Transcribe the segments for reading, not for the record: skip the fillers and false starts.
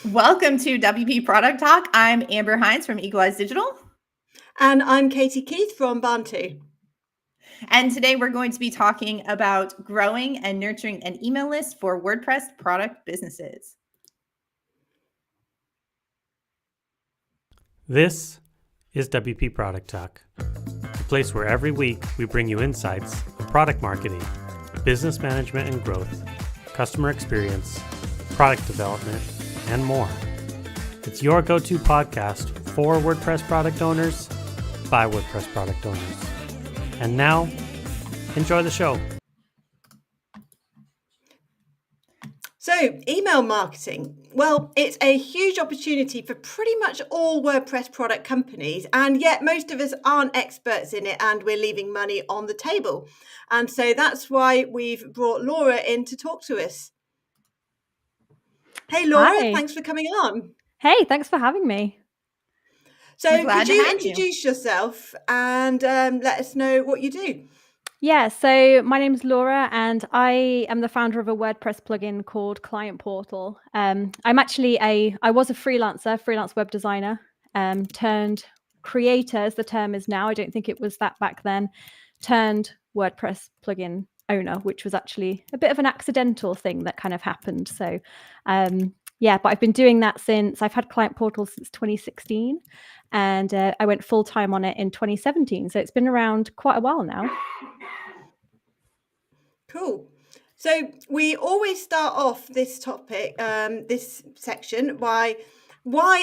Welcome to WP Product Talk. I'm Amber Hinds from Equalize Digital. And I'm Katie Keith from Bantu. And today we're going to be talking about growing and nurturing an email list for WordPress product businesses. This is WP Product Talk, a place where every week we bring you insights of product marketing, business management and growth, customer experience, product development, and more. It's your go-to podcast for WordPress product owners by WordPress product owners. And now, enjoy the show. So, email marketing. Well, it's a huge opportunity for pretty much all WordPress product companies, and yet most of us aren't experts in it and we're leaving money on the table. And so that's why we've brought Laura in to talk to us. Hey, Laura, Hi. Thanks for coming on. Hey, thanks for having me. So could you introduce yourself and let us know what you do? Yeah, so my name's Laura and I am the founder of a WordPress plugin called Client Portal. I was a freelance web designer, turned creator as the term is now. I don't think it was that back then, turned WordPress plugin owner, which was actually a bit of an accidental thing that kind of happened. So but I've been doing that since I've had Client Portal since 2016 and I went full time on it in 2017. So it's been around quite a while now. Cool. So we always start off this topic, this section, why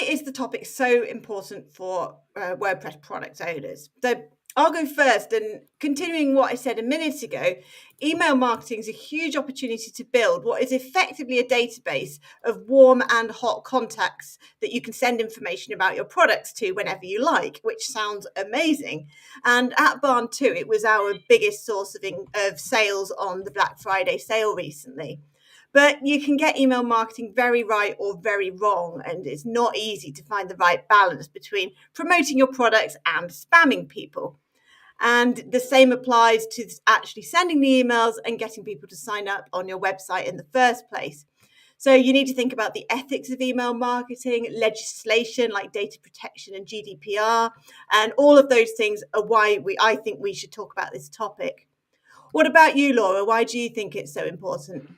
is the topic so important for WordPress product owners? So I'll go first, and continuing what I said a minute ago, email marketing is a huge opportunity to build what is effectively a database of warm and hot contacts that you can send information about your products to whenever you like, which sounds amazing. And at Bantu, it was our biggest source of sales on the Black Friday sale recently. But you can get email marketing very right or very wrong, and it's not easy to find the right balance between promoting your products and spamming people. And the same applies to actually sending the emails and getting people to sign up on your website in the first place. So you need to think about the ethics of email marketing, legislation like data protection and GDPR, and all of those things are why I think we should talk about this topic. What about you, Laura? Why do you think it's so important?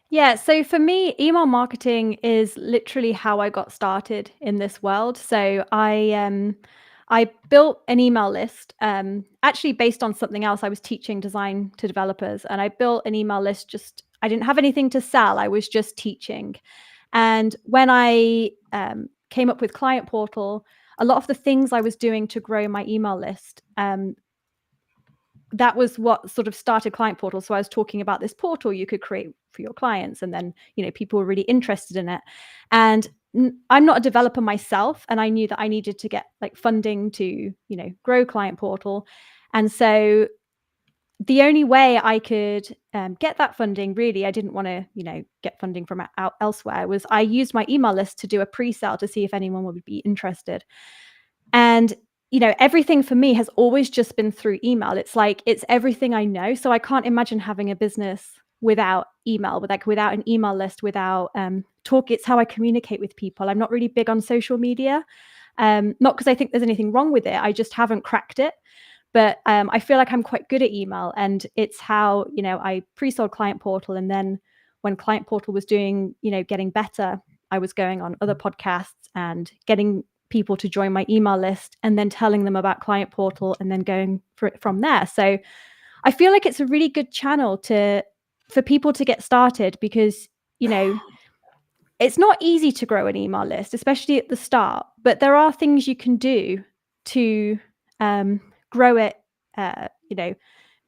Yeah, so for me, email marketing is literally how I got started in this world. So I built an email list, actually based on something else. I was teaching design to developers, and I built an email list. I didn't have anything to sell. I was just teaching. And when I came up with Client Portal, a lot of the things I was doing to grow my email list, that was what sort of started Client Portal. So I was talking about this portal you could create for your clients, and then people were really interested in it. And I'm not a developer myself, and I knew that I needed to get funding to grow Client Portal. And so the only way I could get that funding, really, I didn't want to get funding from elsewhere, was I used my email list to do a pre-sale to see if anyone would be interested. And everything for me has always just been through email. It's everything I know. So I can't imagine having a business without email, without an email list, without talk. It's how I communicate with people. I'm not really big on social media, not because I think there's anything wrong with it. I just haven't cracked it. But I feel like I'm quite good at email, and it's how I pre-sold Client Portal, and then when Client Portal was doing getting better, I was going on other podcasts and getting people to join my email list, and then telling them about Client Portal, and then going from there. So I feel like it's a really good channel for people to get started, because it's not easy to grow an email list, especially at the start, but there are things you can do to grow it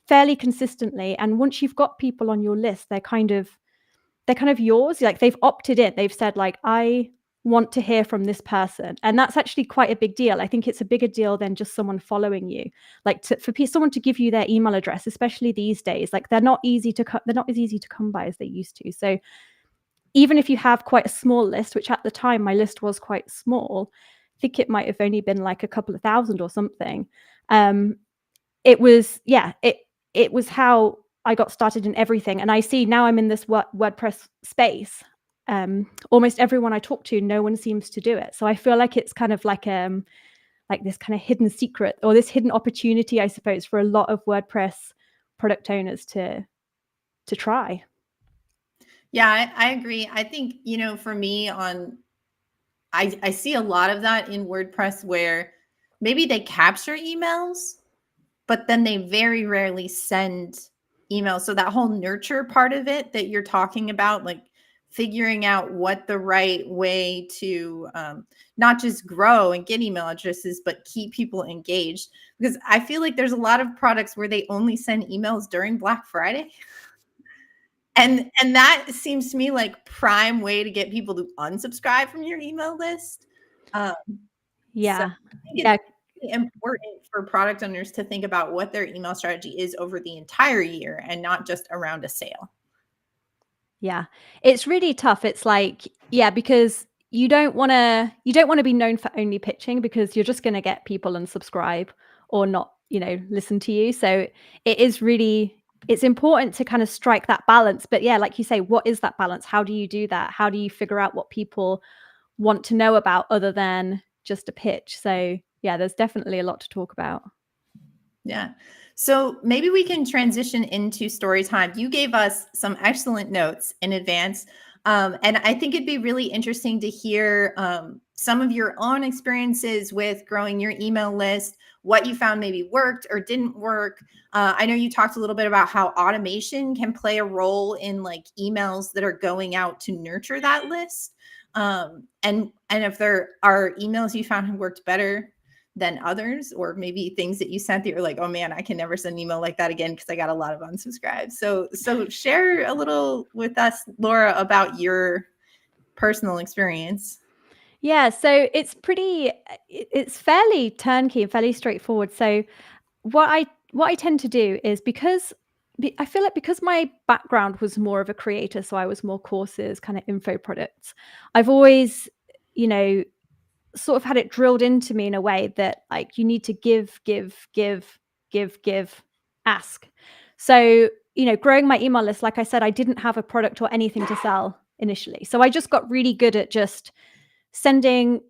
fairly consistently. And once you've got people on your list, they're kind of yours. They've opted in. They've said I want to hear from this person, and that's actually quite a big deal. I think it's a bigger deal than just someone following you. For someone to give you their email address, especially these days, they're not as easy to come by as they used to. So even if you have quite a small list, which at the time my list was quite small, I think it might have only been a couple of thousand or something. It was how I got started in everything. And I see now I'm in this WordPress space. almost everyone I talk to, no one seems to do it. So I feel like it's kind of like this kind of hidden secret, or this hidden opportunity, I suppose, for a lot of WordPress product owners to try. Yeah, I agree. I think, for me I see a lot of that in WordPress where maybe they capture emails, but then they very rarely send emails. So that whole nurture part of it that you're talking about, like figuring out what the right way to not just grow and get email addresses, but keep people engaged. Because I feel like there's a lot of products where they only send emails during Black Friday. And that seems to me like prime way to get people to unsubscribe from your email list. So Yeah. I think it's really important for product owners to think about what their email strategy is over the entire year and not just around a sale. Yeah. It's really tough. It's like, because you don't want to be known for only pitching, because you're just going to get people unsubscribe or not, listen to you. So it's important to kind of strike that balance. But yeah, like you say, what is that balance? How do you do that? How do you figure out what people want to know about other than just a pitch? So yeah, there's definitely a lot to talk about. Yeah. So maybe we can transition into story time. You gave us some excellent notes in advance. And I think it'd be really interesting to hear some of your own experiences with growing your email list, what you found maybe worked or didn't work. I know you talked a little bit about how automation can play a role in like emails that are going out to nurture that list. And if there are emails you found have worked better than others, or maybe things that you sent that you're like, oh man, I can never send an email like that again because I got a lot of unsubscribes. So share a little with us, Laura, about your personal experience. Yeah, so it's fairly turnkey and fairly straightforward. So what I tend to do is, I feel like because my background was more of a creator, so I was more courses, kind of info products, I've always, sort of had it drilled into me in a way that like you need to give, ask. So, growing my email list, like I said, I didn't have a product or anything to sell initially. So I just got really good at just sending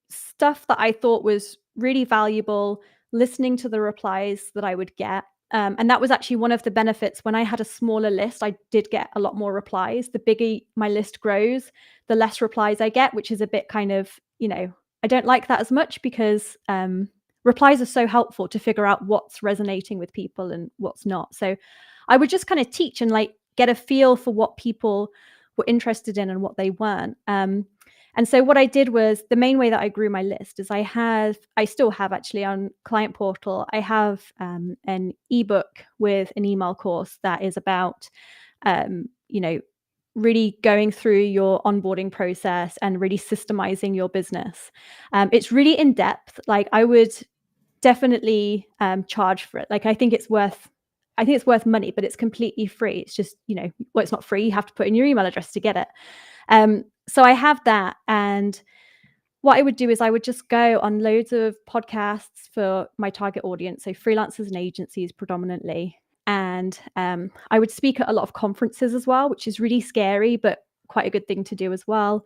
stuff that I thought was really valuable, listening to the replies that I would get. And that was actually one of the benefits. When I had a smaller list, I did get a lot more replies. The bigger my list grows, the less replies I get, which is a bit kind of, I don't like that as much, because replies are so helpful to figure out what's resonating with people and what's not. So I would just kind of teach and like get a feel for what people were interested in and what they weren't. And so what I did was, the main way that I grew my list is I still have actually on Client Portal, I have an ebook with an email course that is about, really going through your onboarding process and really systemizing your business. It's really in depth. Like I would definitely charge for it. Like I think it's worth money, but it's completely free. It's just, it's not free. You have to put in your email address to get it. So I have that. And what I would do is I would just go on loads of podcasts for my target audience, so freelancers and agencies predominantly. And I would speak at a lot of conferences as well, which is really scary, but quite a good thing to do as well.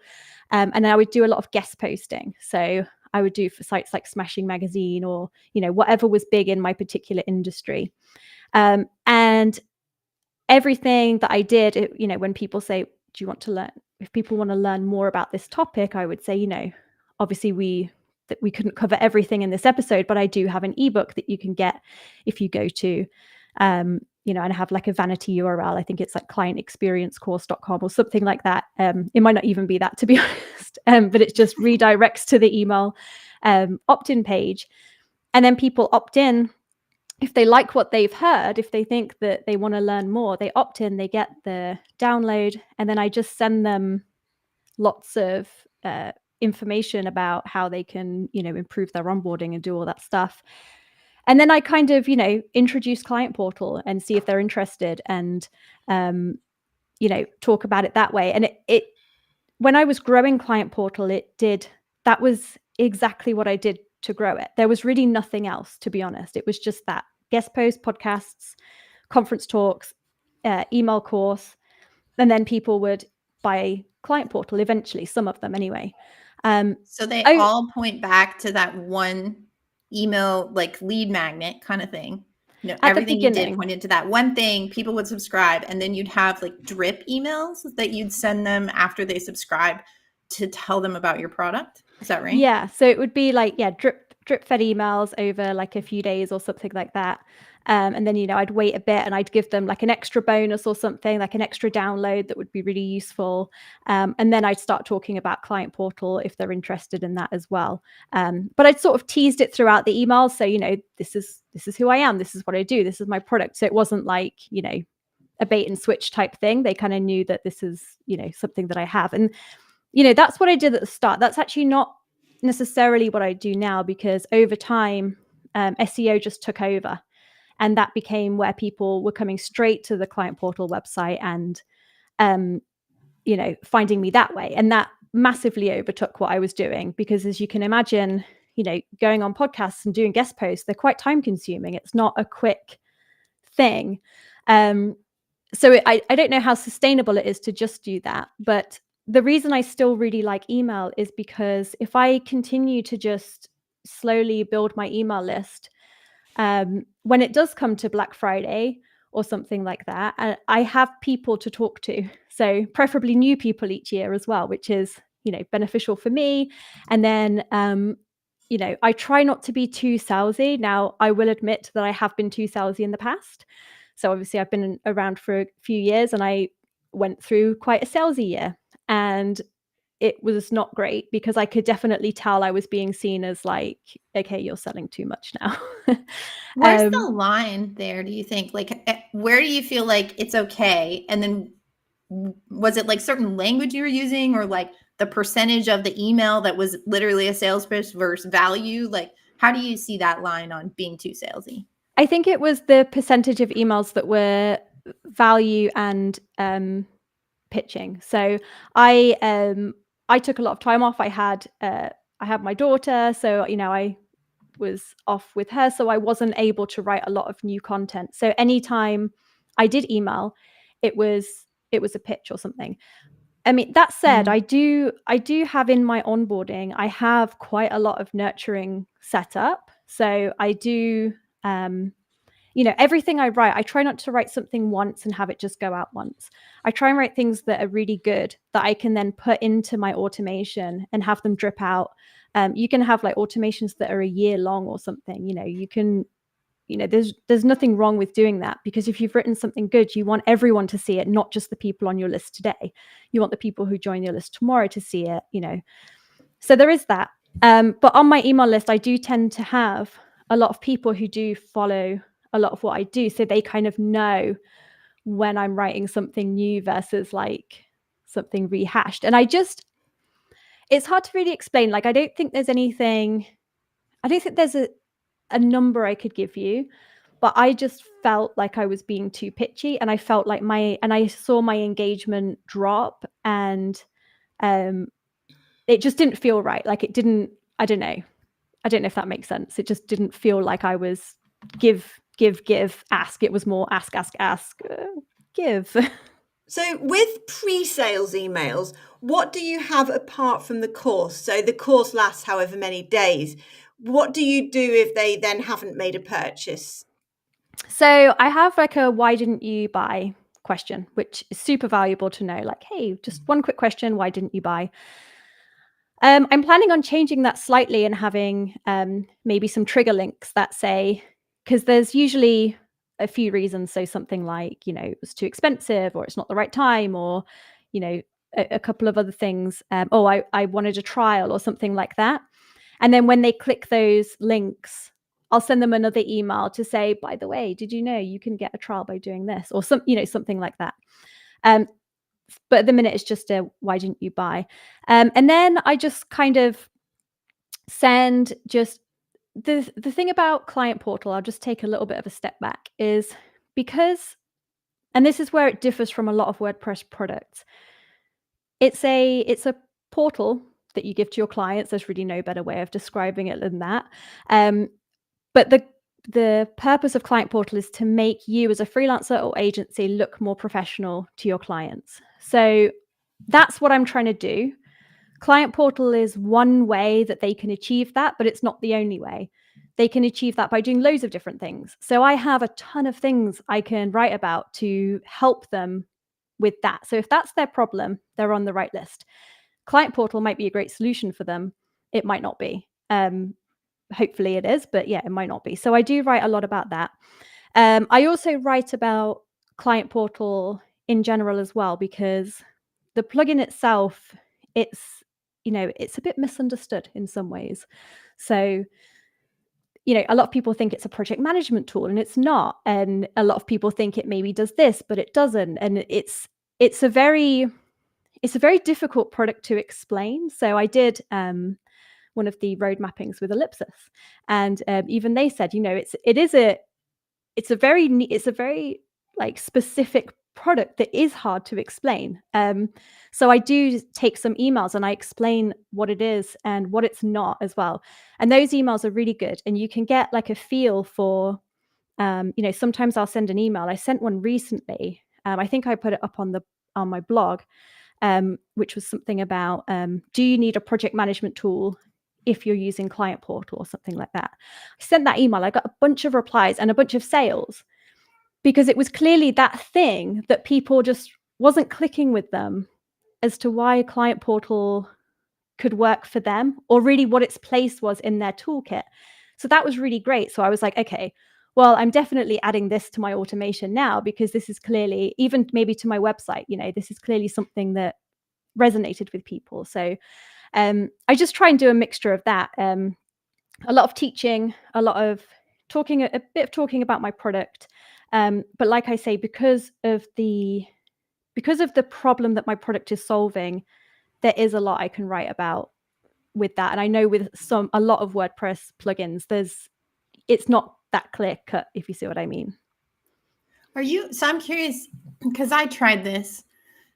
And I would do a lot of guest posting. So I would do for sites like Smashing Magazine or, whatever was big in my particular industry. And everything that I did, when people say, do you want to learn? If people want to learn more about this topic, I would say, obviously we couldn't cover everything in this episode, but I do have an ebook that you can get if you go to, and I have like a vanity URL. I think it's like clientexperiencecourse.com or something like that. It might not even be that, to be honest, but it just redirects to the email opt-in page. And then people opt in. If they like what they've heard, if they think that they want to learn more, they opt in, they get the download, and then I just send them lots of information about how they can, improve their onboarding and do all that stuff. And then I kind of, introduce Client Portal and see if they're interested, and, talk about it that way. And it when I was growing Client Portal, that was exactly what I did to grow it. There was really nothing else, to be honest. It was just that guest posts, podcasts, conference talks, email course. And then people would by Client Portal eventually, some of them anyway. So they I- all point back to that one email, like lead magnet kind of thing. You know, At the everything you did beginning. pointed to that one thing. People would subscribe, and then you'd have like drip emails that you'd send them after they subscribe to tell them about your product. Is that right? Yeah. So it would be like, drip fed emails over like a few days or something like that. And then, you know, I'd wait a bit and I'd give them like an extra bonus or something, like an extra download that would be really useful. And then I'd start talking about Client Portal if they're interested in that as well. But I'd sort of teased it throughout the emails. So, you know, this is who I am. This is what I do. This is my product. So it wasn't like, you know, a bait and switch type thing. They kind of knew that this is, you know, something that I have. And, you know, that's what I did at the start. That's actually not necessarily what I do now, because over time, SEO just took over. And that became where people were coming straight to the Client Portal website and, you know, finding me that way. And that massively overtook what I was doing, because as you can imagine, you know, going on podcasts and doing guest posts, they're quite time consuming. It's not a quick thing. So I don't know how sustainable it is to just do that. But the reason I still really like email is because if I continue to just slowly build my email list, when it does come to Black Friday or something like that, I have people to talk to. So preferably new people each year as well, which is, you know, beneficial for me. And then, you know, I try not to be too salesy. Now, I will admit that I have been too salesy in the past. So obviously I've been around for a few years and I went through quite a salesy year. And it was not great, because I could definitely tell I was being seen as like, okay, you're selling too much now. Where's the line there, do you think? Like, where do you feel like it's okay? And then was it like certain language you were using, or like the percentage of the email that was literally a sales pitch versus value? Like, how do you see that line on being too salesy? I think it was the percentage of emails that were value and pitching. So I took a lot of time off. I had my daughter, so, you know, I was off with her, so I wasn't able to write a lot of new content. So anytime I did email, it was a pitch or something. I mean, that said, I do have in my onboarding, I have quite a lot of nurturing set up. So I do, you know, everything I write, I try not to write something once and have it just go out once. I try and write things that are really good that I can then put into my automation and have them drip out. You can have like automations that are a year long or something. You know, you can, you know, there's nothing wrong with doing that, because if you've written something good, you want everyone to see it, not just the people on your list today. You want the people who join your list tomorrow to see it, you know. So there is that. But on my email list, I do tend to have a lot of people who do follow a lot of what I do. So they kind of know when I'm writing something new versus like something rehashed. And it's hard to really explain. Like, I don't think there's a number I could give you, but I just felt like I was being too pitchy, and I felt like I saw my engagement drop, and it just didn't feel right. Like, it didn't, I don't know if that makes sense. It just didn't feel like I was give, ask. It was more ask, give. So with pre-sales emails, what do you have apart from the course? So the course lasts however many days. What do you do if they then haven't made a purchase? So I have like a why didn't you buy question, which is super valuable to know. Like, hey, just one quick question, why didn't you buy? I'm planning on changing that slightly and having maybe some trigger links that say, because there's usually a few reasons. So something like, you know, it was too expensive, or it's not the right time, or, you know, a couple of other things. I wanted a trial or something like that. And then when they click those links, I'll send them another email to say, by the way, did you know you can get a trial by doing this, or something like that. But at the minute, it's just a why didn't you buy? And then I just kind of send just the thing about Client Portal. I'll just take a little bit of a step back, is because, and this is where it differs from a lot of WordPress products. It's a portal that you give to your clients. There's really no better way of describing it than that. But the purpose of Client Portal is to make you as a freelancer or agency look more professional to your clients. So that's what I'm trying to do. Client portal is one way that they can achieve that, but it's not the only way. They can achieve that by doing loads of different things. So I have a ton of things I can write about to help them with that. So if that's their problem, they're on the right list. Client portal might be a great solution for them. It might not be. Hopefully it is, but yeah, it might not be. So I do write a lot about that. I also write about client portal in general as well, because the plugin itself, it's a bit misunderstood in some ways. So, a lot of people think it's a project management tool, and it's not. And a lot of people think it maybe does this, but it doesn't. And it's a very difficult product to explain. So I did one of the road mappings with Ellipsis, and even they said, it's a very like specific product that is hard to explain. So I do take some emails and I explain what it is and what it's not as well. And those emails are really good, and you can get like a feel for, sometimes I'll send an email. I sent one recently. I think I put it up on my blog, which was something about, do you need a project management tool if you're using client portal or something like that. I sent that email. I got a bunch of replies and a bunch of sales, because it was clearly that thing that people just wasn't clicking with them as to why client portal could work for them, or really what its place was in their toolkit. So that was really great. So I was like, okay, well, I'm definitely adding this to my automation now, because this is clearly, even maybe to my website, this is clearly something that resonated with people. So I just try and do a mixture of that. A lot of teaching, a lot of talking, a bit of talking about my product. But like I say, because of the problem that my product is solving, there is a lot I can write about with that. And I know with a lot of WordPress plugins, it's not that clear cut, if you see what I mean. So I'm curious, because I tried this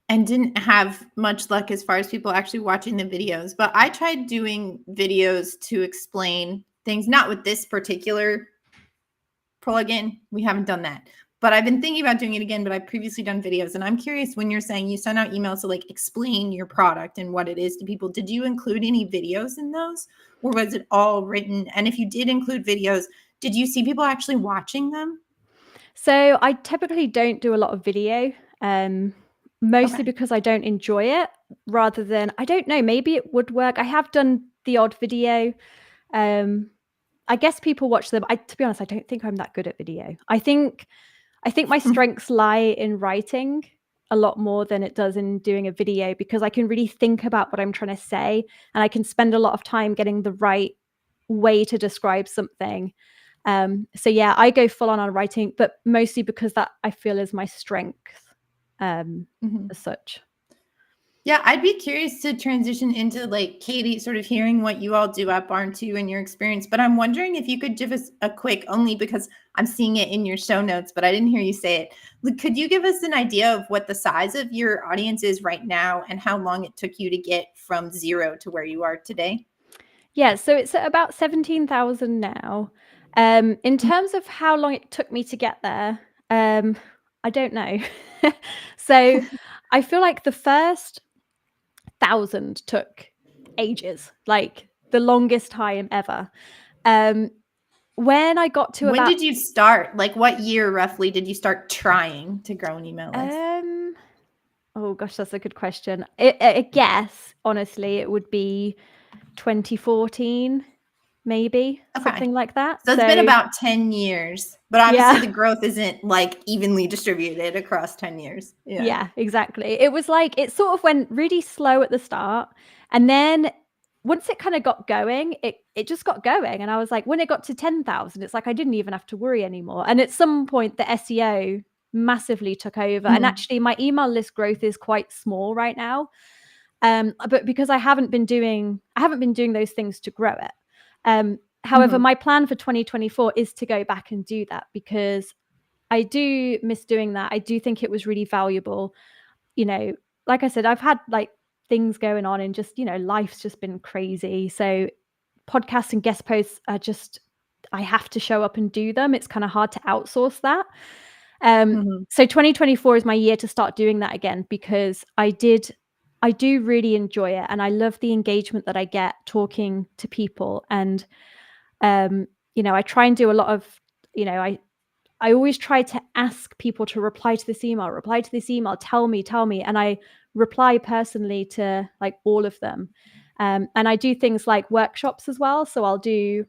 and didn't have much luck as far as people actually watching the videos, but I tried doing videos to explain things, not with this particular plugin. We haven't done that, but I've been thinking about doing it again, but I've previously done videos. And I'm curious, when you're saying you send out emails to like explain your product and what it is to people, did you include any videos in those, or was it all written? And if you did include videos, did you see people actually watching them? So I typically don't do a lot of video, mostly because I don't enjoy it, rather than, I don't know, maybe it would work. I have done the odd video. I guess people watch them. To be honest, I don't think I'm that good at video. I think my strengths lie in writing a lot more than it does in doing a video, because I can really think about what I'm trying to say, and I can spend a lot of time getting the right way to describe something. So yeah, I go full on writing, but mostly because that I feel is my strength, as such. Yeah, I'd be curious to transition into like Katie, sort of hearing what you all do at Barn2 and your experience. But I'm wondering if you could give us a quick, only because I'm seeing it in your show notes, but I didn't hear you say it. Could you give us an idea of what the size of your audience is right now and how long it took you to get from 0 to where you are today? Yeah, so it's at about 17,000 now. In terms of how long it took me to get there, I don't know. So I feel like the first 1,000 took ages, like the longest time ever. When I got to when did you start? Like what year roughly did you start trying to grow an email list? Oh gosh, that's a good question. I guess honestly it would be 2014, maybe. Okay. Something like that. So it's been about 10 years, but obviously the growth isn't like evenly distributed across 10 years. Yeah, exactly. It was like, it sort of went really slow at the start, and then once it kind of got going, it just got going. And I was like, when it got to 10,000, it's like I didn't even have to worry anymore. And at some point the SEO massively took over. And actually my email list growth is quite small right now. But because I haven't been doing those things to grow it. However, my plan for 2024 is to go back and do that, because I do miss doing that. I do think it was really valuable. Like I said, I've had like things going on, and just, life's just been crazy. So podcasts and guest posts are just, I have to show up and do them. It's kind of hard to outsource that. So 2024 is my year to start doing that again, because I did I do really enjoy it, and I love the engagement that I get talking to people. And I try and do a lot of, I always try to ask people to reply to this email, tell me, and I reply personally to like all of them. And I do things like workshops as well. So I'll do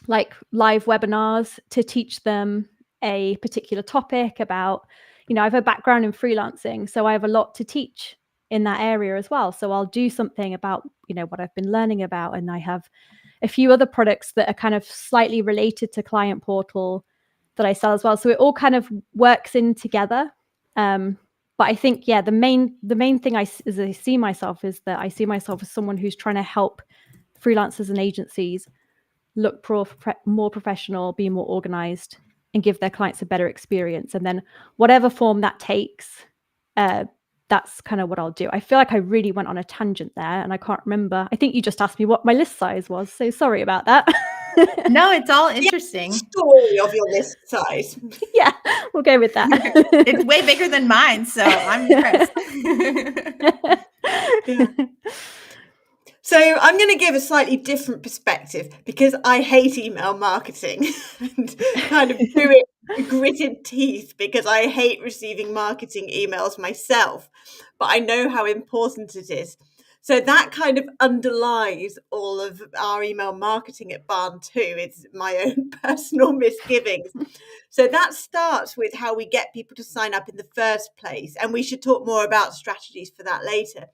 like live webinars to teach them a particular topic about, I have a background in freelancing, so I have a lot to teach in that area as well. So I'll do something about, what I've been learning about. And I have a few other products that are kind of slightly related to Client Portal that I sell as well. So it all kind of works in together. But I think, the main thing I see myself is that I see myself as someone who's trying to help freelancers and agencies look more professional, be more organized, and give their clients a better experience. And then whatever form that takes, that's kind of what I'll do. I feel like I really went on a tangent there, and I can't remember. I think you just asked me what my list size was, so sorry about that. No, it's all interesting. Story of your list size. Yeah, we'll go with that. It's way bigger than mine, so I'm impressed. Yeah. So I'm going to give a slightly different perspective, because I hate email marketing and kind of do it with gritted teeth, because I hate receiving marketing emails myself, but I know how important it is. So that kind of underlies all of our email marketing at Barn too. It's my own personal misgivings. So that starts with how we get people to sign up in the first place. And we should talk more about strategies for that later.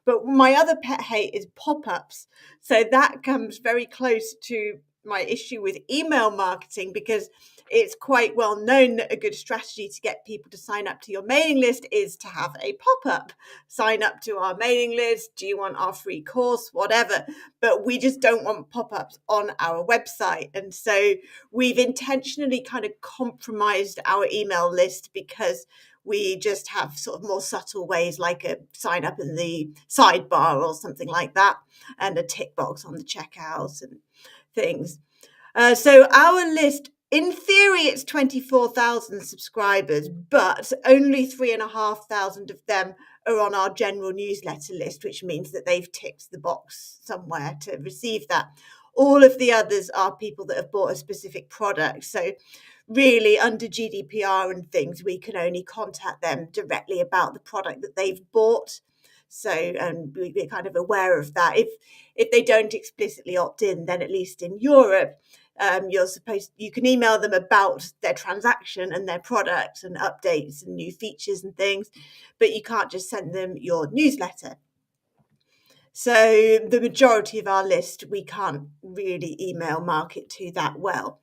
But my other pet hate is pop-ups. So that comes very close to my issue with email marketing, because it's quite well known that a good strategy to get people to sign up to your mailing list is to have a pop-up. Sign up to our mailing list. Do you want our free course? Whatever. But we just don't want pop-ups on our website. And so we've intentionally kind of compromised our email list, because we just have sort of more subtle ways, like a sign up in the sidebar or something like that, and a tick box on the checkout and things. So our list, in theory, it's 24,000 subscribers, but only 3,500 of them are on our general newsletter list, which means that they've ticked the box somewhere to receive that. All of the others are people that have bought a specific product. So really, under GDPR and things, we can only contact them directly about the product that they've bought. So, and we're kind of aware of that. If they don't explicitly opt in, then at least in Europe, you can email them about their transaction and their product and updates and new features and things, but you can't just send them your newsletter. So the majority of our list, we can't really email market to that well.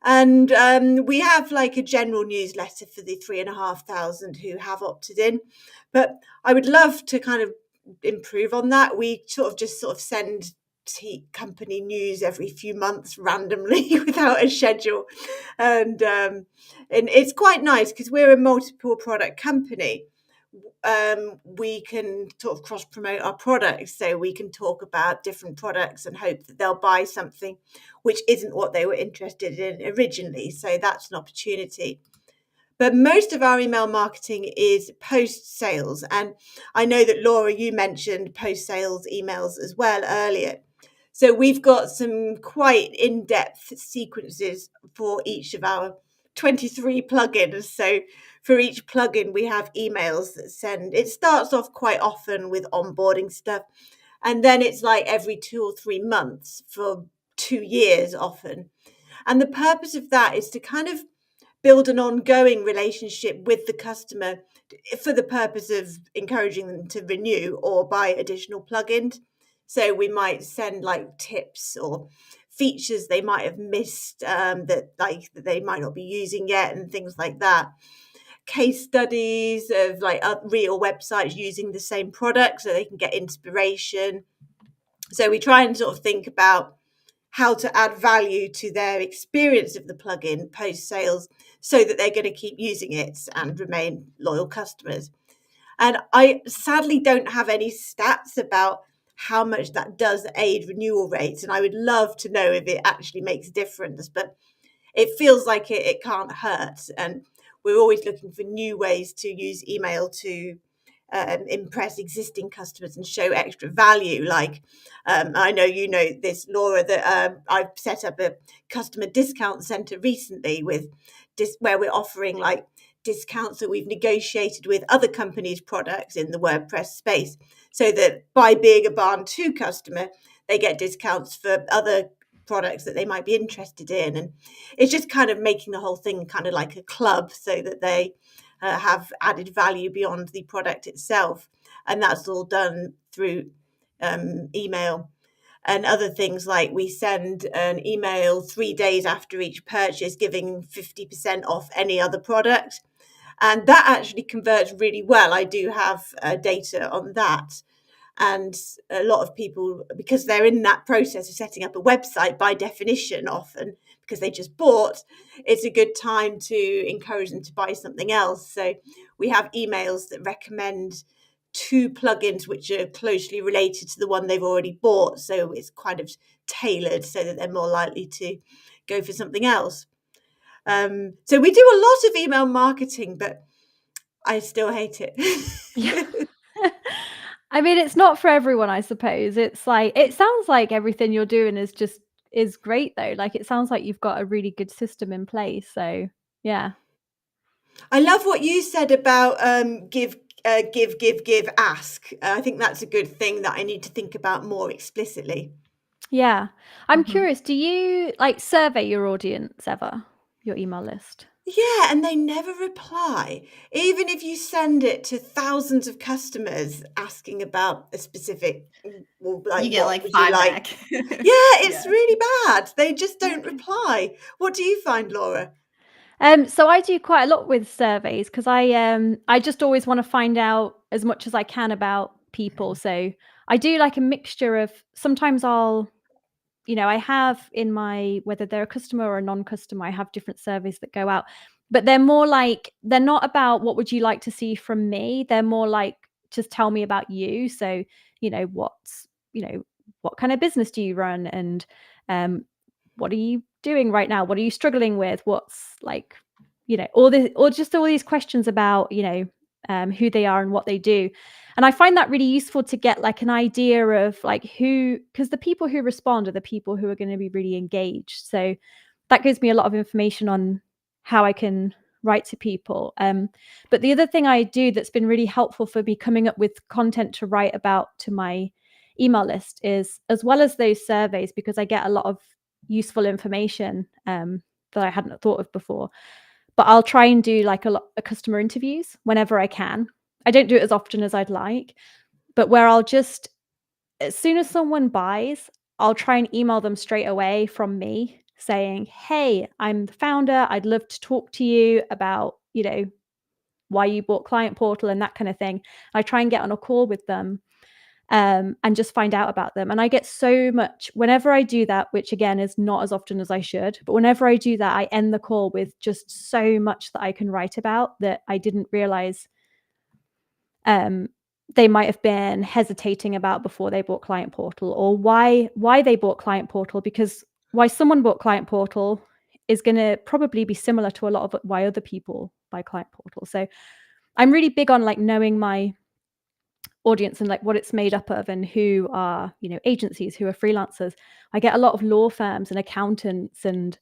And we have like a general newsletter for the 3,500 who have opted in. But I would love to kind of improve on that. We sort of send company news every few months randomly without a schedule. And it's quite nice, because we're a multiple product company. We can sort of cross promote our products, so we can talk about different products and hope that they'll buy something which isn't what they were interested in originally. So that's an opportunity. But most of our email marketing is post sales, and I know that Laura, you mentioned post sales emails as well earlier. So we've got some quite in-depth sequences for each of our 23 plugins. So for each plugin, we have emails that send. It starts off quite often with onboarding stuff, and then it's like every 2 or 3 months for 2 years often. And the purpose of that is to kind of build an ongoing relationship with the customer for the purpose of encouraging them to renew or buy additional plugins. So we might send like tips or features they might have missed that they might not be using yet, and things like that. Case studies of like real websites using the same product so they can get inspiration. So we try and sort of think about how to add value to their experience of the plugin post sales, so that they're going to keep using it and remain loyal customers. And I sadly don't have any stats about how much that does aid renewal rates, and I would love to know if it actually makes a difference, but it feels like it can't hurt. And we're always looking for new ways to use email to impress existing customers and show extra value. Like I know you know this, Laura, that I've set up a customer discount center recently with where we're offering like discounts that we've negotiated with other companies' products in the WordPress space, so that by being a Barn 2 customer, they get discounts for other products that they might be interested in. And it's just kind of making the whole thing kind of like a club, so that they have added value beyond the product itself. And that's all done through email. And other things like we send an email 3 days after each purchase giving 50% off any other product. And that actually converts really well. I do have data on that. And a lot of people, because they're in that process of setting up a website by definition often, because they just bought, it's a good time to encourage them to buy something else. So we have emails that recommend 2 plugins which are closely related to the one they've already bought. So it's kind of tailored so that they're more likely to go for something else. So we do a lot of email marketing, but I still hate it. Yeah. I mean, it's not for everyone, I suppose. It's like, it sounds like everything you're doing is great though. Like, it sounds like you've got a really good system in place. So yeah. I love what you said about give, ask. I think that's a good thing that I need to think about more explicitly. Yeah. I'm Mhm. curious, do you like survey your audience ever, your email list? Yeah, and they never reply. Even if you send it to thousands of customers asking about a specific, well, like, You get what like would 5 you like? back. Yeah, it's really bad. They just don't reply. What do you find, Laura? So I do quite a lot with surveys because I just always want to find out as much as I can about people. So I do like a mixture of, sometimes I'll, I have in my, whether they're a customer or a non-customer, I have different surveys that go out, but they're more like, they're not about what would you like to see from me. They're more like, just tell me about you. So, what kind of business do you run? And what are you doing right now? What are you struggling with? What's like, all this, or just all these questions about, who they are and what they do. And I find that really useful to get like an idea of like who, because the people who respond are the people who are going to be really engaged. So that gives me a lot of information on how I can write to people. But the other thing I do that's been really helpful for me coming up with content to write about to my email list is, as well as those surveys, because I get a lot of useful information that I hadn't thought of before. But I'll try and do like a lot of customer interviews whenever I can. I don't do it as often as I'd like, but where I'll just, as soon as someone buys, I'll try and email them straight away from me saying, hey, I'm the founder. I'd love to talk to you about, why you bought Client Portal and that kind of thing. I try and get on a call with them and just find out about them. And I get so much whenever I do that, which again is not as often as I should, but whenever I do that, I end the call with just so much that I can write about that I didn't realize they might have been hesitating about before they bought Client Portal, or why they bought Client Portal, because why someone bought Client Portal is going to probably be similar to a lot of why other people buy Client Portal. So I'm really big on like knowing my audience and like what it's made up of, and who are, agencies, who are freelancers. I get a lot of law firms and accountants and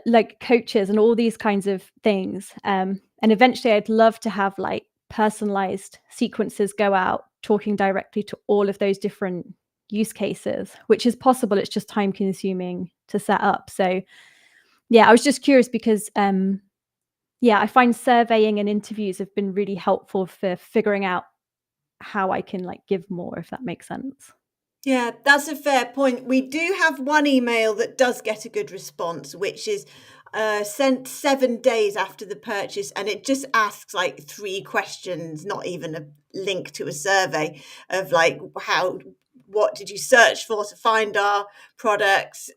like coaches and all these kinds of things. And eventually I'd love to have like personalized sequences go out talking directly to all of those different use cases, which is possible. It's just time consuming to set up. So yeah, I was just curious because I find surveying and interviews have been really helpful for figuring out how I can like give more, if that makes sense. Yeah, that's a fair point. We do have one email that does get a good response, which is sent 7 days after the purchase, and it just asks like 3 questions, not even a link to a survey, of like, what did you search for to find our products?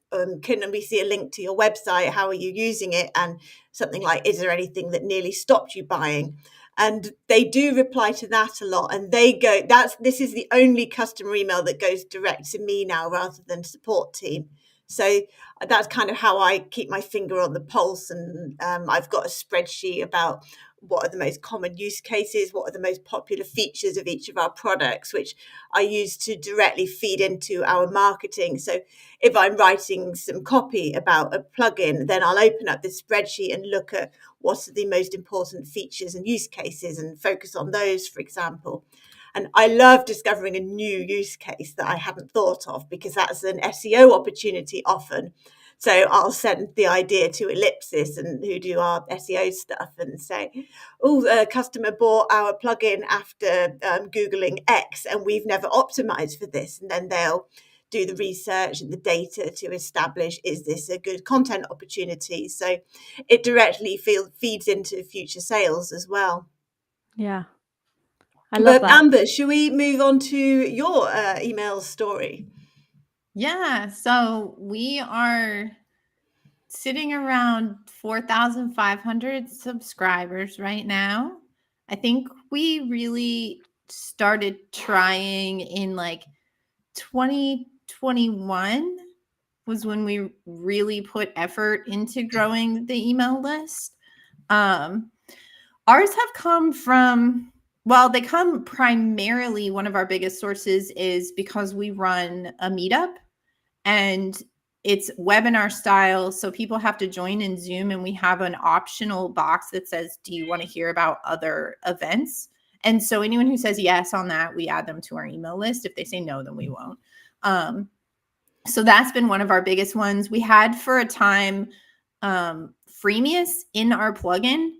Can we see a link to your website? How are you using it? And something like, is there anything that nearly stopped you buying? And they do reply to that a lot. And they go, this is the only customer email that goes direct to me now rather than support team. So that's kind of how I keep my finger on the pulse. And I've got a spreadsheet about what are the most common use cases, what are the most popular features of each of our products, which I use to directly feed into our marketing. So if I'm writing some copy about a plugin, then I'll open up this spreadsheet and look at what are the most important features and use cases and focus on those, for example. And I love discovering a new use case that I hadn't thought of, because that's an SEO opportunity often. So I'll send the idea to Ellipsis, and who do our SEO stuff, and say, oh, a customer bought our plugin after Googling X, and we've never optimized for this. And then they'll do the research and the data to establish, is this a good content opportunity? So it directly feeds into future sales as well. Yeah. I love that. Amber, should we move on to your email story? Yeah, so we are sitting around 4,500 subscribers right now. I think we really started trying in like 2021 was when we really put effort into growing the email list. Ours have come from, well, they come primarily, one of our biggest sources is because we run a meetup, and it's webinar style. So people have to join in Zoom, and we have an optional box that says, do you want to hear about other events? And so anyone who says yes on that, we add them to our email list. If they say no, then we won't. So that's been one of our biggest ones. We had for a time freemius in our plugin.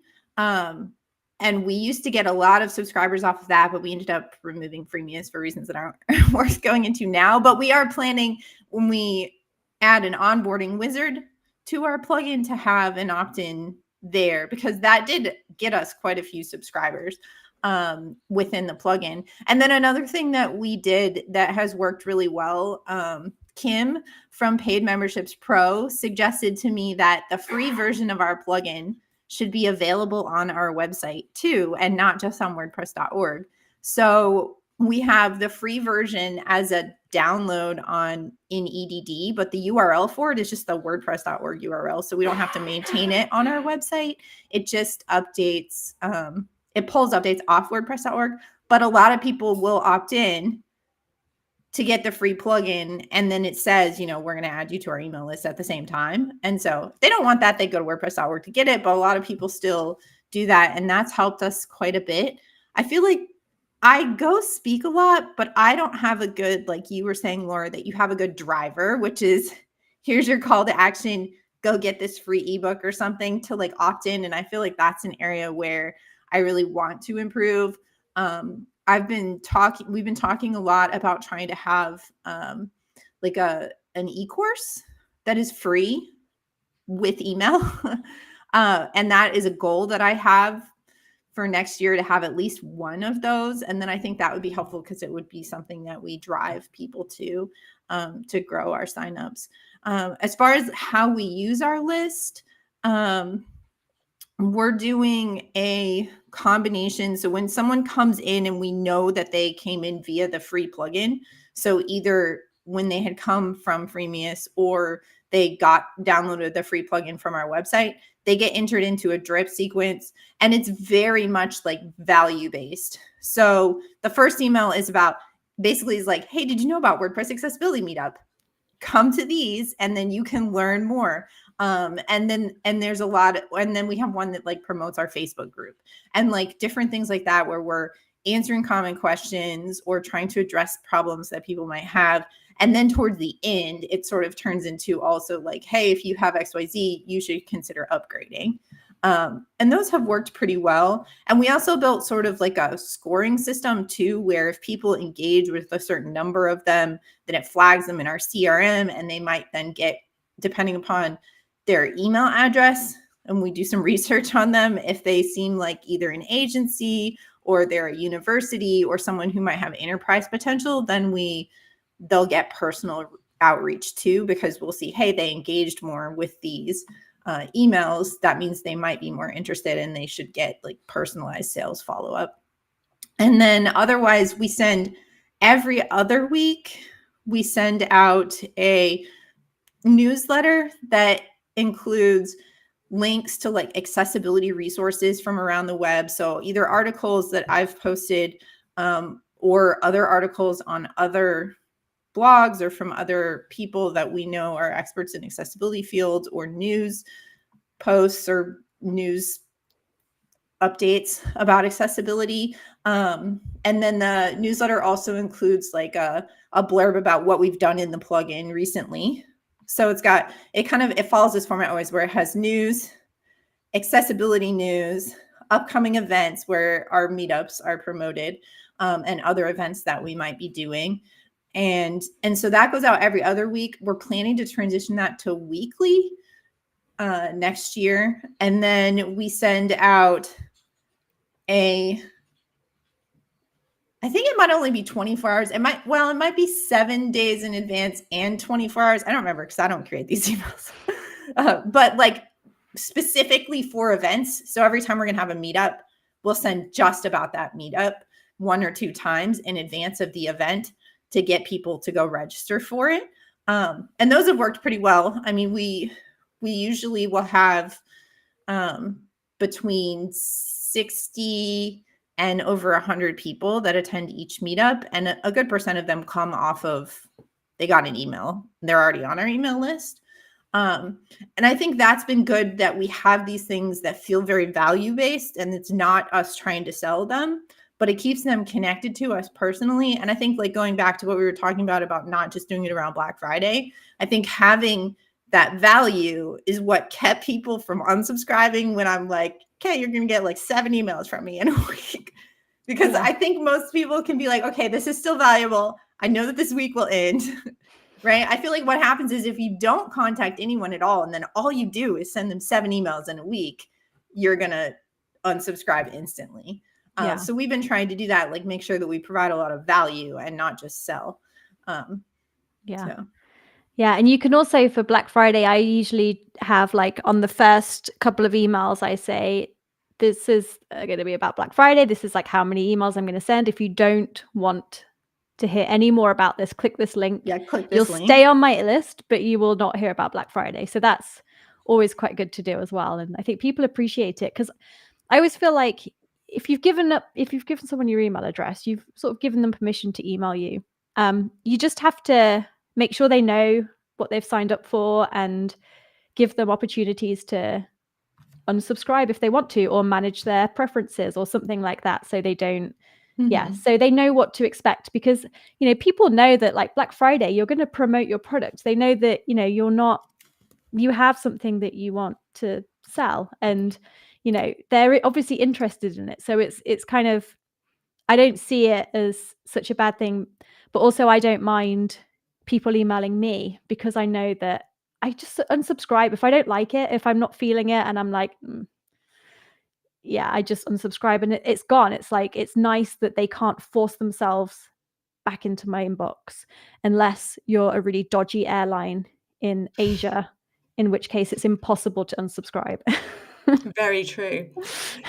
And we used to get a lot of subscribers off of that, but we ended up removing freemius for reasons that aren't worth going into now. But we are planning, when we add an onboarding wizard to our plugin, to have an opt-in there, because that did get us quite a few subscribers within the plugin. And then another thing that we did that has worked really well, Kim from Paid Memberships Pro suggested to me that the free version of our plugin should be available on our website too, and not just on WordPress.org. So we have the free version as a download in EDD, but the URL for it is just the WordPress.org URL. So we don't have to maintain it on our website. It just updates, it pulls updates off WordPress.org, but a lot of people will opt in to get the free plugin, and then it says, we're going to add you to our email list at the same time. And so if they don't want that, they go to WordPress.org to get it, but a lot of people still do that, and that's helped us quite a bit. I feel like I go speak a lot, but I don't have a good, like you were saying, Laura, that you have a good driver, which is, here's your call to action, go get this free ebook or something to like opt in. And I feel like that's an area where I really want to improve. We've been talking a lot about trying to have like an e-course that is free with email. And that is a goal that I have for next year, to have at least one of those. And then I think that would be helpful, because it would be something that we drive people to grow our signups. As far as how we use our list, we're doing a combination. So when someone comes in and we know that they came in via the free plugin, so either when they had come from freemius or they downloaded the free plugin from our website, they get entered into a drip sequence, and it's very much like value based. So the first email is basically like, hey, did you know about WordPress Accessibility Meetup? Come to these, and then you can learn more. And there's a lot, and then we have one that like promotes our Facebook group, and like different things like that, where we're answering common questions or trying to address problems that people might have. And then towards the end, it sort of turns into also like, hey, if you have XYZ, you should consider upgrading. And those have worked pretty well. And we also built sort of like a scoring system too, where if people engage with a certain number of them, then it flags them in our CRM, and they might then get, depending upon their email address, and we do some research on them, if they seem like either an agency or they're a university or someone who might have enterprise potential, then they'll get personal outreach too, because we'll see, hey, they engaged more with these emails. That means they might be more interested, and they should get like personalized sales follow-up. And then otherwise, we send every other week, we send out a newsletter that includes links to like accessibility resources from around the web. So either articles that I've posted or other articles on other blogs or from other people that we know are experts in accessibility fields, or news posts or news updates about accessibility. And then the newsletter also includes like a blurb about what we've done in the plugin recently. So it follows this format always, where it has news, accessibility news, upcoming events where our meetups are promoted, and other events that we might be doing. And so that goes out every other week. We're planning to transition that to weekly next year. And then we send out I think it might only be 24 hours. It might be 7 days in advance and 24 hours. I don't remember because I don't create these emails. But like specifically for events. So every time we're going to have a meetup, we'll send just about that meetup 1 or 2 times in advance of the event to get people to go register for it. And those have worked pretty well. I mean, we usually will have between 60 and over 100 people that attend each meetup. And a good percent of them come off of, they got an email. They're already on our email list. And I think that's been good, that we have these things that feel very value-based, and it's not us trying to sell them, but it keeps them connected to us personally. And I think, like, going back to what we were talking about not just doing it around Black Friday, I think having that value is what kept people from unsubscribing when I'm like, okay, you're going to get like 7 emails from me in a week. Because I think most people can be like, okay, this is still valuable. I know that this week will end. Right? I feel like what happens is if you don't contact anyone at all, and then all you do is send them 7 emails in a week, you're going to unsubscribe instantly. So we've been trying to do that, like make sure that we provide a lot of value and not just sell. Yeah. And you can also, for Black Friday, I usually have like on the first couple of emails, I say, this is going to be about Black Friday. This is like how many emails I'm going to send. If you don't want to hear any more about this, click this link. Yeah, click this You'll link. stay on my list, but you will not hear about Black Friday. So that's always quite good to do as well. And I think people appreciate it, because I always feel like if you've given someone your email address, you've sort of given them permission to email you. You just have to make sure they know what they've signed up for and give them opportunities to unsubscribe if they want to, or manage their preferences or something like that, so they don't. So they know what to expect, because people know that like Black Friday, you're going to promote your product. They know that you have something that you want to sell, and they're obviously interested in it. So it's kind of, I don't see it as such a bad thing, but also I don't mind people emailing me, because I know that I just unsubscribe if I don't like it, if I'm not feeling it, and I'm like, I just unsubscribe and it's gone. It's like, it's nice that they can't force themselves back into my inbox, unless you're a really dodgy airline in Asia, in which case it's impossible to unsubscribe. Very true.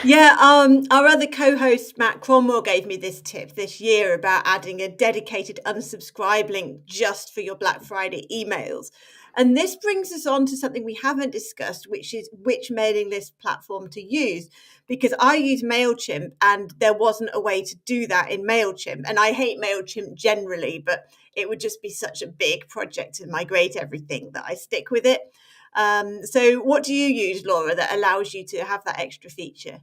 Yeah, our other co-host Matt Cromwell gave me this tip this year about adding a dedicated unsubscribe link just for your Black Friday emails. And this brings us on to something we haven't discussed, which is which mailing list platform to use. Because I use MailChimp, and there wasn't a way to do that in MailChimp. And I hate MailChimp generally, but it would just be such a big project to migrate everything that I stick with it. So what do you use, Laura, that allows you to have that extra feature?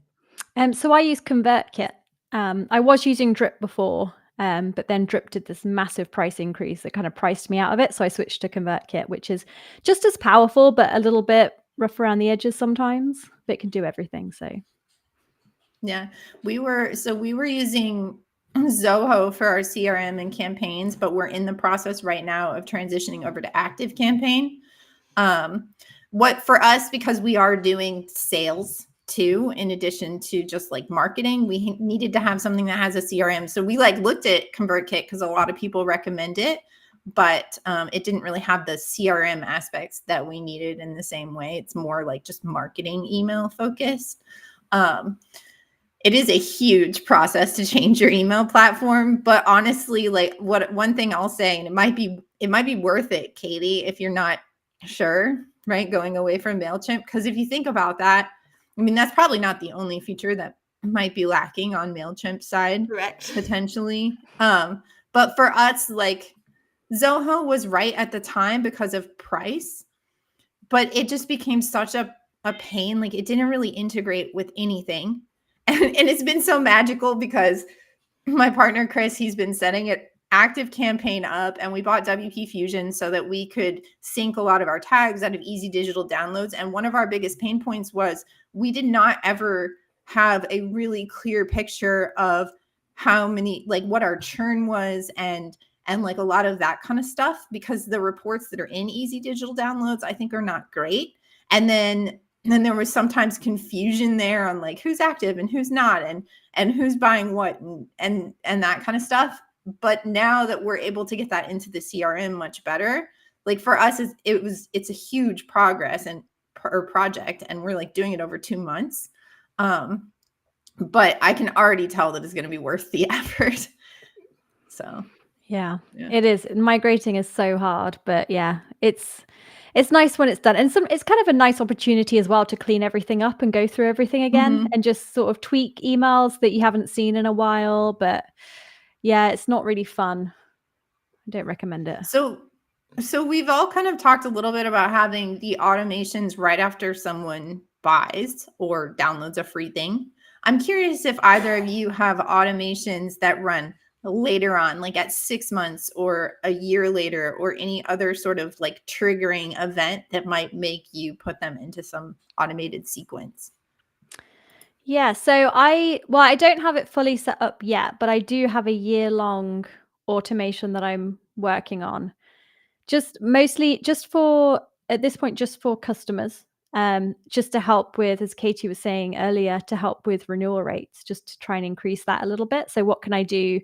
So I use ConvertKit. I was using Drip before, but then Drip did this massive price increase that kind of priced me out of it. So I switched to ConvertKit, which is just as powerful, but a little bit rough around the edges sometimes, but it can do everything. So yeah, we were using Zoho for our CRM and campaigns, but we're in the process right now of transitioning over to ActiveCampaign. What for us, because we are doing sales too, in addition to just like marketing, we needed to have something that has a CRM. So we like looked at ConvertKit because a lot of people recommend it, but it didn't really have the CRM aspects that we needed in the same way. It's more like just marketing email focused. It is a huge process to change your email platform, but honestly, like one thing I'll say, and it might be worth it, Katie, if you're not sure, right? Going away from MailChimp. Because if you think about that, I mean, that's probably not the only feature that might be lacking on MailChimp's side, Correct. potentially. But for us, like Zoho was right at the time because of price, but it just became such a pain. Like it didn't really integrate with anything. And it's been so magical because my partner, Chris, he's been setting an active campaign up, and we bought WP Fusion so that we could sync a lot of our tags out of easy digital downloads. And one of our biggest pain points was we did not ever have a really clear picture of how many, like what our churn was and like a lot of that kind of stuff, because the reports that are in easy digital downloads, I think, are not great. And then there was sometimes confusion there on like who's active and who's not, and who's buying what, and that kind of stuff. But now that we're able to get that into the CRM much better, like for us, it's a huge progress or project, and we're like doing it over 2 months. But I can already tell that it's going to be worth the effort. So yeah, it is. Migrating is so hard, but yeah, it's nice when it's done. And it's kind of a nice opportunity as well to clean everything up and go through everything again and just sort of tweak emails that you haven't seen in a while. But yeah, it's not really fun. I don't recommend it. So we've all kind of talked a little bit about having the automations right after someone buys or downloads a free thing. I'm curious if either of you have automations that run later on, like at 6 months or a year later, or any other sort of like triggering event that might make you put them into some automated sequence. Yeah, so I don't have it fully set up yet, but I do have a year-long automation that I'm working on. Just for, at this point, just for customers, just to help with, as Katie was saying earlier, to help with renewal rates, just to try and increase that a little bit. So what can I do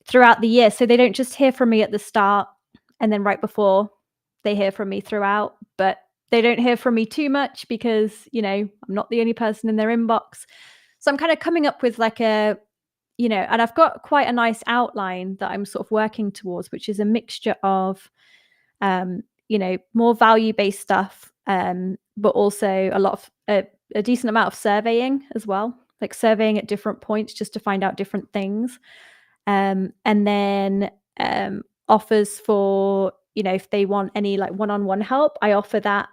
throughout the year so they don't just hear from me at the start and then right before they hear from me throughout, but they don't hear from me too much because, I'm not the only person in their inbox. So I'm kind of coming up with like and I've got quite a nice outline that I'm sort of working towards, which is a mixture of, more value-based stuff, but also a lot of a decent amount of surveying as well, like surveying at different points just to find out different things. And then offers for, if they want any like one-on-one help, I offer that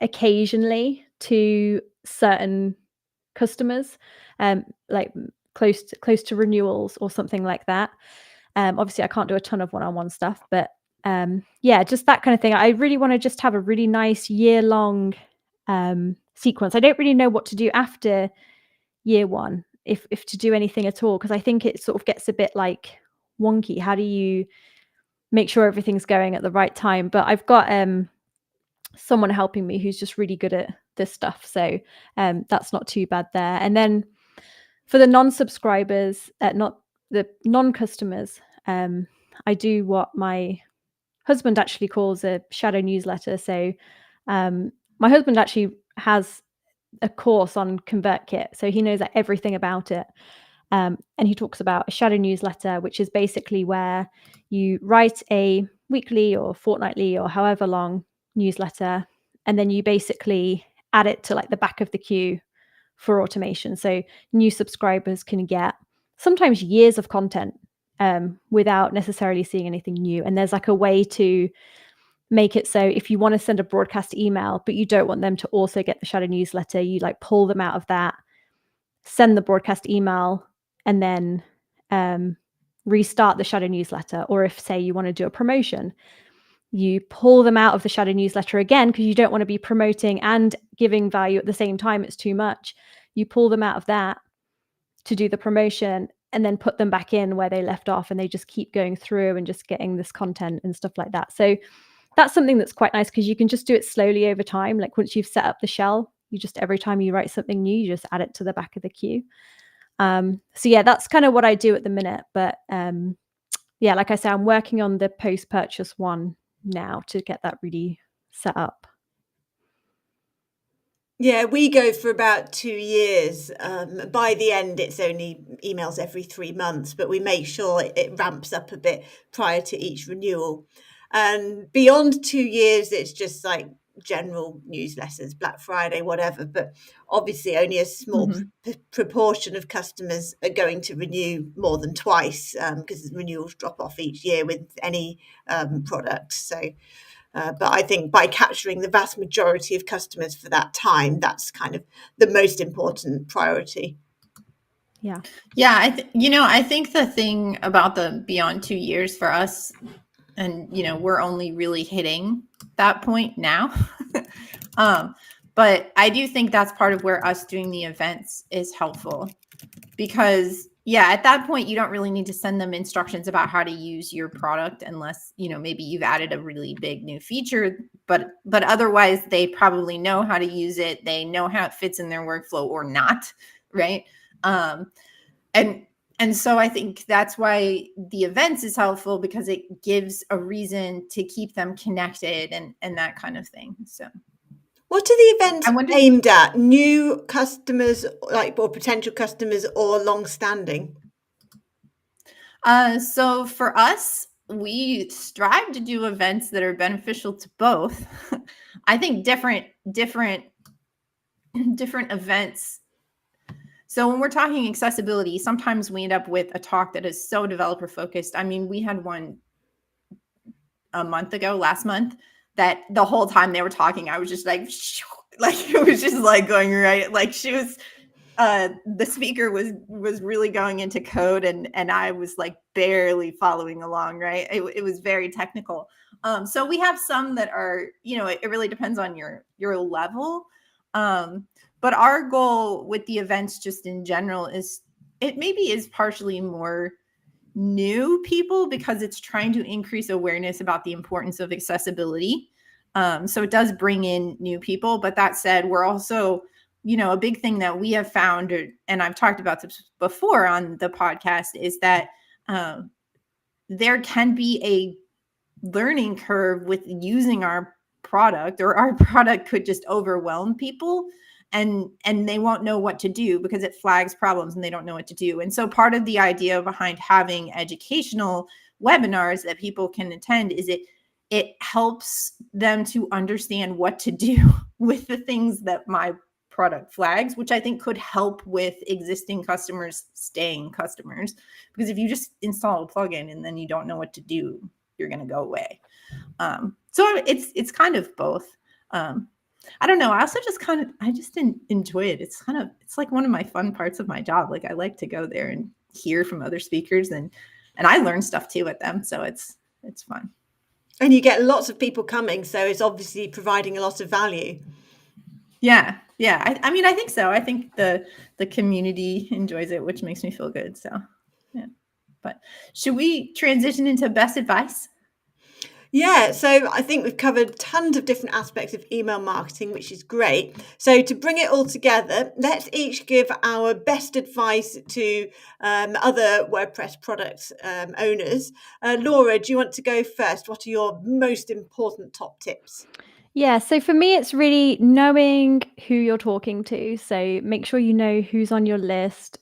occasionally to certain customers, like close to renewals or something like that. Obviously I can't do a ton of one-on-one stuff, but just that kind of thing. I really want to just have a really nice year-long sequence. I don't really know what to do after year one, if to do anything at all, because I think it sort of gets a bit like wonky. How do you make sure everything's going at the right time? But I've got someone helping me who's just really good at this stuff, so that's not too bad there. And then for the non-subscribers, not the non-customers, I do what my husband actually calls a shadow newsletter. So my husband actually has a course on ConvertKit, so he knows everything about it. And he talks about a shadow newsletter, which is basically where you write a weekly or fortnightly or however long newsletter, and then you basically add it to like the back of the queue for automation. So new subscribers can get sometimes years of content without necessarily seeing anything new. And there's like a way to make it so if you want to send a broadcast email, but you don't want them to also get the shadow newsletter, you like pull them out of that, send the broadcast email, and then restart the shadow newsletter. Or if, say, you want to do a promotion, you pull them out of the shadow newsletter again because you don't want to be promoting and giving value at the same time. It's too much. You pull them out of that to do the promotion and then put them back in where they left off, and they just keep going through and just getting this content and stuff like that. So that's something that's quite nice because you can just do it slowly over time. Like once you've set up the shell, you just, every time you write something new, you just add it to the back of the queue. So yeah, that's kind of what I do at the minute. But yeah, like I say, I'm working on the post-purchase one now to get that really set up. Yeah, we go for about 2 years. By the end, it's only emails every 3 months, but we make sure it ramps up a bit prior to each renewal. And beyond 2 years, it's just like general newsletters, Black Friday, whatever. But obviously only a small proportion of customers are going to renew more than twice, because renewals drop off each year with any products. So but I think by capturing the vast majority of customers for that time, that's kind of the most important priority. Yeah. Yeah. I think the thing about the beyond 2 years for us, and, we're only really hitting that point now. But I do think that's part of where us doing the events is helpful, because at that point, you don't really need to send them instructions about how to use your product unless, maybe you've added a really big new feature, but otherwise they probably know how to use it. They know how it fits in their workflow or not. Right. And so I think that's why the events is helpful, because it gives a reason to keep them connected and that kind of thing. So what are the events aimed at? New customers, or potential customers, or long-standing? So for us, we strive to do events that are beneficial to both. I think different events. So when we're talking accessibility, sometimes we end up with a talk that is so developer focused. I mean, we had one last month, that the whole time they were talking, I was just like it was just like going right. Like she was, the speaker was really going into code, and I was like barely following along. Right. It was very technical. So we have some that are, it really depends on your level. But our goal with the events just in general is, it maybe is partially more new people, because it's trying to increase awareness about the importance of accessibility. So it does bring in new people. But that said, we're also, a big thing that we have found, and I've talked about this before on the podcast, is that there can be a learning curve with using our product, or our product could just overwhelm people. And they won't know what to do, because it flags problems and they don't know what to do. And so part of the idea behind having educational webinars that people can attend is it helps them to understand what to do with the things that my product flags, which I think could help with existing customers staying customers. Because if you just install a plugin and then you don't know what to do, you're going to go away. So it's kind of both. I don't know. I also I just enjoy it. It's like one of my fun parts of my job. Like, I like to go there and hear from other speakers, and I learn stuff too with them. So it's fun. And you get lots of people coming, so it's obviously providing a lot of value. Yeah. I mean, I think so. I think the community enjoys it, which makes me feel good. So yeah. But should we transition into best advice? Yeah, so I think we've covered tons of different aspects of email marketing, which is great. So to bring it all together, let's each give our best advice to other WordPress product owners. Laura, do you want to go first? What are your most important top tips? Yeah, so for me, it's really knowing who you're talking to. So make sure you know who's on your list,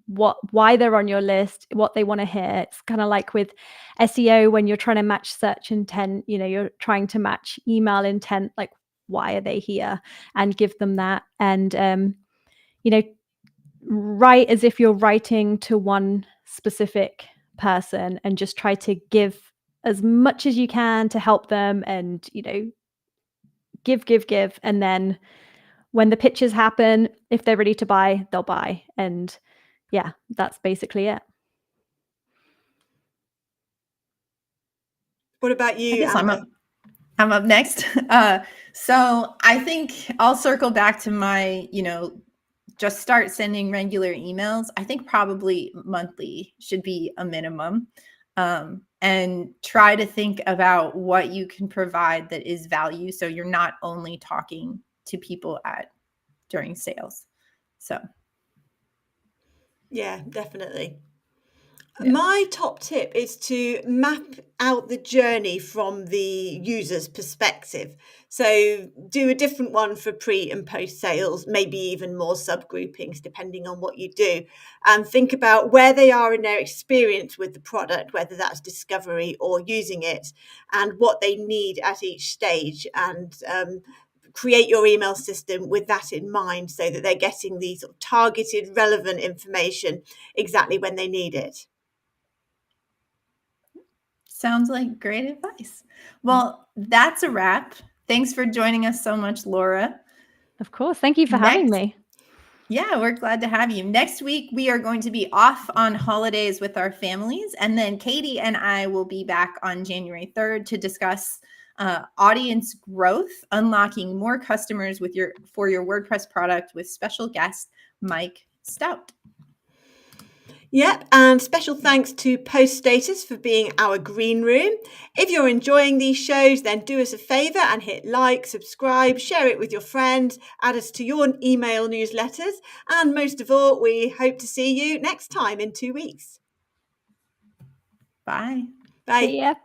why they're on your list, what they want to hear. It's kind of like with SEO, when you're trying to match search intent, you're trying to match email intent, like why are they here, and give them that. And write as if you're writing to one specific person, and just try to give as much as you can to help them, and give, and then when the pitches happen, if they're ready to buy, they'll buy. And yeah, that's basically it. What about you? I guess I'm up next. So I think I'll circle back to my, just start sending regular emails. I think probably monthly should be a minimum. And try to think about what you can provide that is value. So you're not only talking to people during sales. So. Yeah, definitely. My top tip is to map out the journey from the user's perspective. So do a different one for pre and post sales, maybe even more subgroupings depending on what you do, and think about where they are in their experience with the product, whether that's discovery or using it, and what they need at each stage, and create your email system with that in mind so that they're getting the sort of targeted, relevant information exactly when they need it. Sounds like great advice. Well, that's a wrap. Thanks for joining us so much, Laura. Of course. Thank you for having me. Yeah, we're glad to have you. Next week, we are going to be off on holidays with our families. And then Katie and I will be back on January 3rd to discuss audience growth, unlocking more customers for your WordPress product with special guest Mike Stout. Yep, and special thanks to Post Status for being our green room. If you're enjoying these shows, then do us a favour and hit like, subscribe, share it with your friends, add us to your email newsletters, and most of all, we hope to see you next time in 2 weeks. Bye. Bye. See ya. Bye.